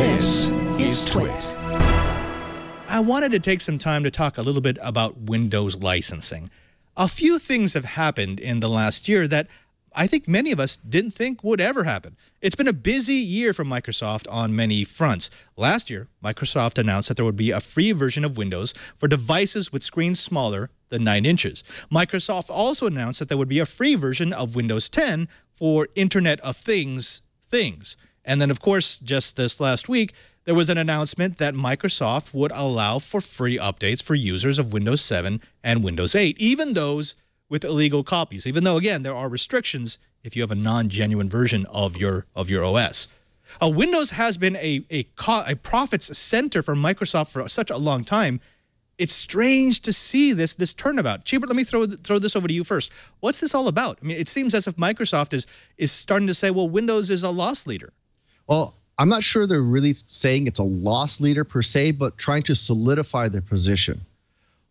This is TWiT. I wanted to take some time to talk a little bit about Windows licensing. A few things have happened in the last year that I think many of us didn't think would ever happen. It's been a busy year for Microsoft on many fronts. Last year, Microsoft announced that there would be a free version of Windows for devices with screens smaller than 9 inches. Microsoft also announced that there would be a free version of Windows 10 for Internet of Things. And then, of course, just this last week, there was an announcement that Microsoft would allow for free updates for users of Windows 7 and Windows 8, even those with illegal copies, even though, again, there are restrictions if you have a non-genuine version of your OS. Windows has been a profits center for Microsoft for such a long time. It's strange to see this turnabout. Cheeber, let me throw this over to you first. What's this all about? I mean, it seems as if Microsoft is starting to say, well, Windows is a loss leader. Well, I'm not sure they're really saying it's a loss leader per se, but trying to solidify their position.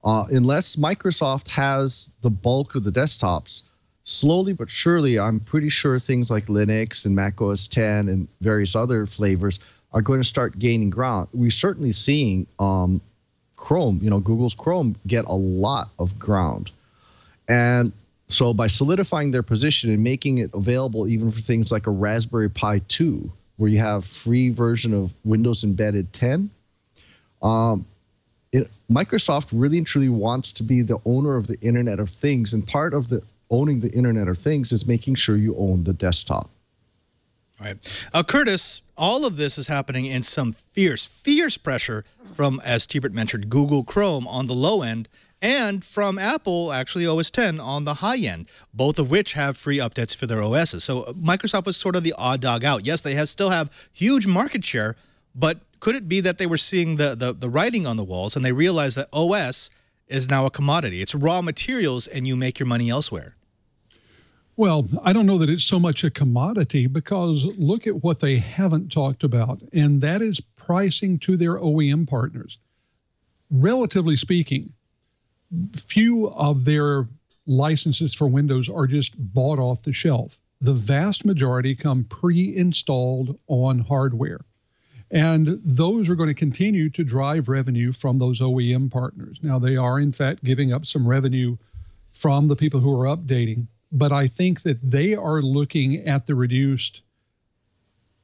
Unless Microsoft has the bulk of the desktops, slowly but surely, I'm pretty sure things like Linux and Mac OS X and various other flavors are going to start gaining ground. We're certainly seeing Chrome, Google's Chrome, get a lot of ground. And so by solidifying their position and making it available even for things like a Raspberry Pi 2, where you have free version of Windows Embedded 10, Microsoft really and truly wants to be the owner of the Internet of Things, and part of owning the Internet of Things is making sure you own the desktop. All right. Curtis, all of this is happening in some fierce pressure from, as Tibert mentioned, Google Chrome on the low end, and from Apple, actually OS X on the high end, both of which have free updates for their OSs. So Microsoft was sort of the odd dog out. Yes, they still have huge market share, but could it be that they were seeing the writing on the walls and they realized that OS is now a commodity? It's raw materials and you make your money elsewhere. Well, I don't know that it's so much a commodity, because look at what they haven't talked about, and that is pricing to their OEM partners. Relatively speaking, few of their licenses for Windows are just bought off the shelf. The vast majority come pre-installed on hardware. And those are going to continue to drive revenue from those OEM partners. Now, they are, in fact, giving up some revenue from the people who are updating. But I think that they are looking at the reduced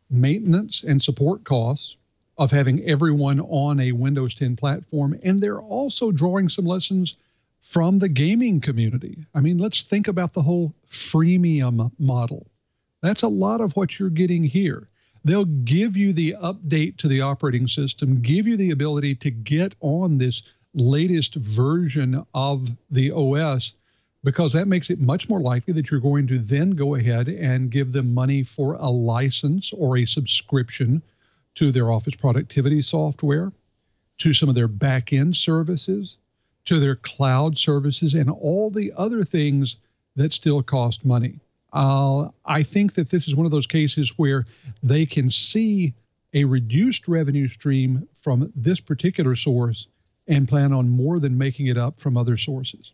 maintenance and support costs of having everyone on a Windows 10 platform. And they're also drawing some lessons from the gaming community. I mean, let's think about the whole freemium model. That's a lot of what you're getting here. They'll give you the update to the operating system, give you the ability to get on this latest version of the OS, because that makes it much more likely that you're going to then go ahead and give them money for a license or a subscription to their office productivity software, to some of their back-end services, to their cloud services, and all the other things that still cost money. I think that this is one of those cases where they can see a reduced revenue stream from this particular source and plan on more than making it up from other sources.